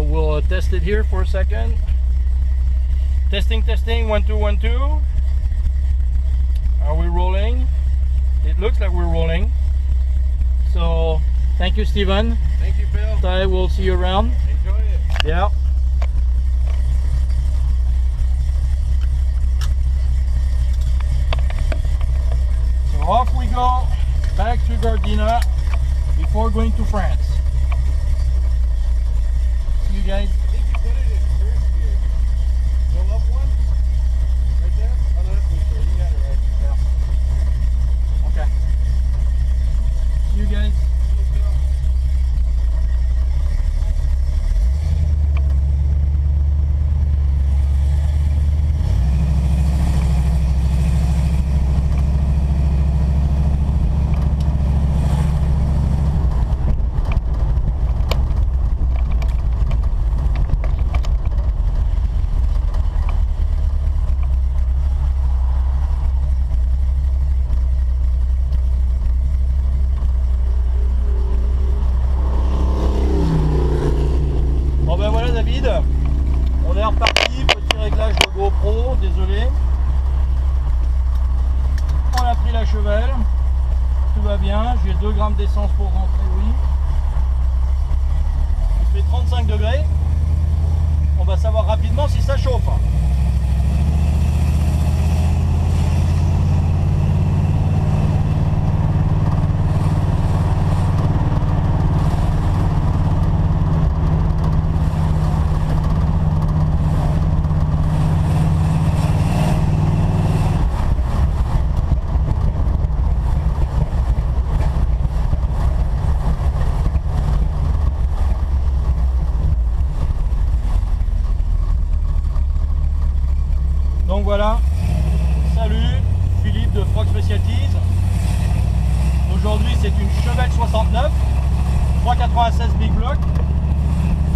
we'll test it here for a second. Testing, 1 2 1 2. Are we rolling? It looks like we're rolling. So thank you, Steven. Thank you, Phil. I will see you around. Enjoy it. Yeah. So off we go back to Gardena before going to France. See you guys. I think you put it in first gear. Go up one. Right there. Oh, no, that's for sure. You got it right. Yeah. Okay. See you guys. On est reparti, petit réglage de GoPro, désolé. On a pris la chevelle, tout va bien, j'ai 2 grammes d'essence pour rentrer, oui. Il fait 35 degrés, on va savoir rapidement si ça chauffe. Donc voilà, salut, Philippe de Frog Specialties. Aujourd'hui c'est une Chevelle 69, 396 Big Block,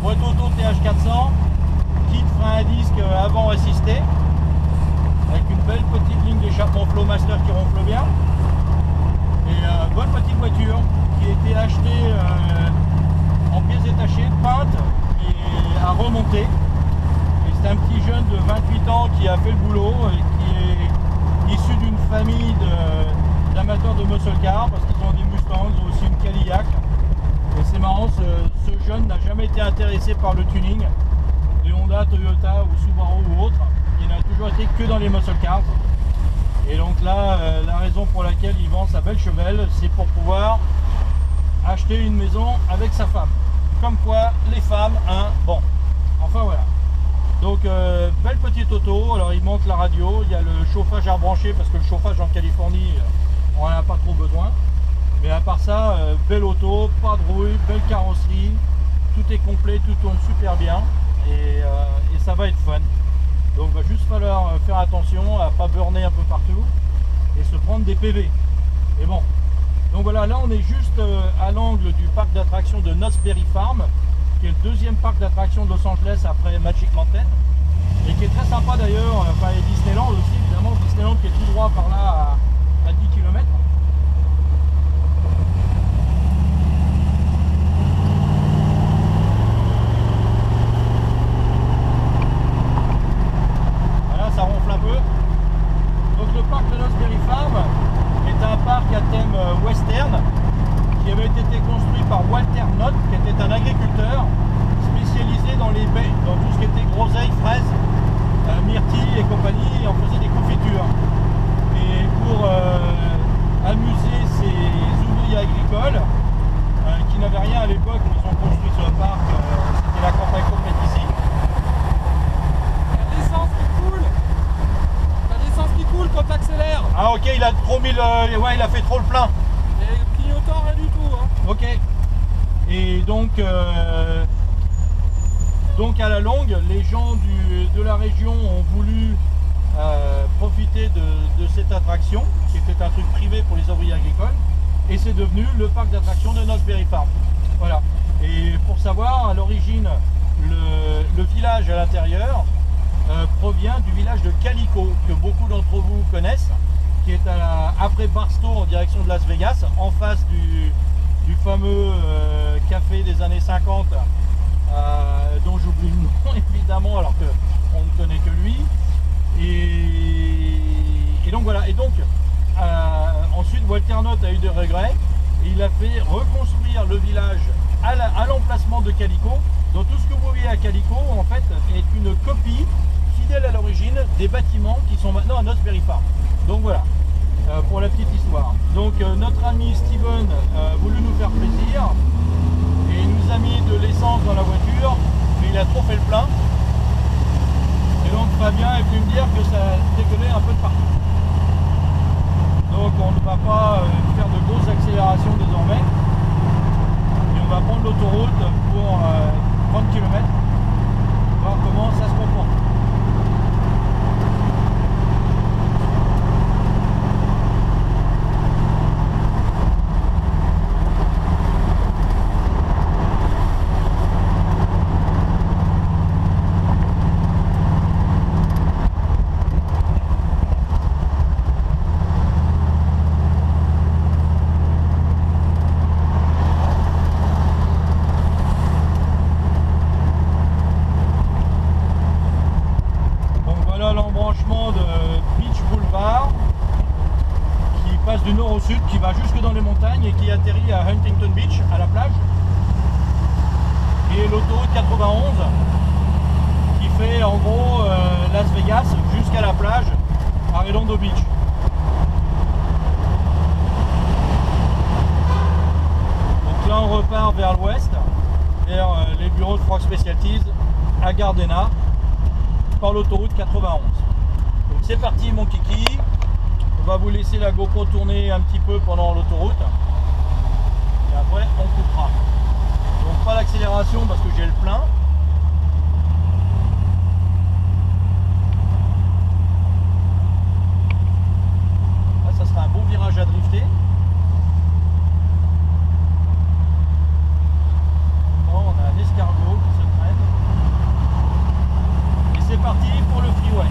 boîte auto TH400, kit frein à disque avant assisté, avec une belle petite ligne d'échappement Flowmaster qui ronfle bien. Et bonne petite voiture qui a été achetée en pièces détachées, peinte et à remonter. C'est un petit jeune de 28 ans qui a fait le boulot et qui est issu d'une famille d'amateurs de muscle car parce qu'ils ont des Mustangs, ils ont aussi une Cadillac. Et c'est marrant, ce jeune n'a jamais été intéressé par le tuning des Honda, Toyota ou Subaru ou autre. Il n'a toujours été que dans les muscle cars. Et donc là, la raison pour laquelle il vend sa belle chevelle, c'est pour pouvoir acheter une maison avec sa femme. Comme quoi, les femmes, hein, bon, enfin voilà. Donc belle petite auto, alors il manque la radio, il y a le chauffage à brancher parce que le chauffage en Californie on n'en a pas trop besoin. Mais à part ça, belle auto, pas de rouille, belle carrosserie, tout est complet, tout tourne super bien et ça va être fun. Donc il va juste falloir faire attention à pas burner un peu partout et se prendre des PV. Et bon, donc voilà, là on est juste à l'angle du parc d'attractions de Knott's Berry Farm, qui est le deuxième parc d'attractions de Los Angeles après Magic Mountain et qui est très sympa d'ailleurs, enfin et Disneyland aussi évidemment, Disneyland qui est tout droit par là à 10 km. Voilà, ça ronfle un peu. Donc le parc de Knott's Berry Farm est un parc à thème western qui avait été construit par Walter Knott, qui était un agriculteur spécialisé dans tout ce qui était groseille, fraises, myrtilles et compagnie, et on faisait des confitures. Et pour amuser ces ouvriers agricoles qui n'avaient rien à l'époque où ils ont construit ce parc, c'était la campagne complète ici. La l'essence qui coule. La l'essence qui coule quand t'accélères. Ah ok, il a trop mis ouais, il a fait trop le plein. Et clignotant, rien du tout. Hein. Ok. Et donc à la longue, les gens de la région ont voulu profiter de cette attraction, qui était un truc privé pour les ouvriers agricoles, et c'est devenu le parc d'attractions de Knott's Berry Farm. Voilà. Et pour savoir, à l'origine, le village à l'intérieur provient du village de Calico, que beaucoup d'entre vous connaissent, qui est après Barstow en direction de Las Vegas, en face du fameux café des années 50 dont j'oublie le nom évidemment alors qu'on ne connaît que lui. Et donc voilà, et donc ensuite Walter Knott a eu des regrets et il a fait reconstruire le village à l'emplacement de Calico. Donc tout ce que vous voyez à Calico en fait est une copie fidèle à l'origine des bâtiments qui sont maintenant à Knott's Farm. Donc voilà, pour la petite histoire. Donc notre ami Steven a voulu nous faire plaisir et il nous a mis de l'essence dans la voiture, mais il a trop fait le plein. Et donc Fabien est venu me dire que ça décollait un peu de partout. Donc on ne va pas faire de grosses accélérations désormais. Et on va prendre l'autoroute pour 30 km, voir comment ça se comporte. L'embranchement de Beach Boulevard qui passe du nord au sud, qui va jusque dans les montagnes et qui atterrit à Huntington Beach, à la plage. Et l'autoroute 91 qui fait en gros Las Vegas jusqu'à la plage à Redondo Beach. Donc là on repart vers l'ouest, vers les bureaux de Frog Specialties à Gardena, par l'autoroute 91. Donc c'est parti mon kiki, on va vous laisser la GoPro tourner un petit peu pendant l'autoroute et après on coupera. Donc pas d'accélération parce que j'ai le plein. Là ça sera un bon virage à drifter. Oh, on a un escargot qui se traîne. C'est parti pour le freeway.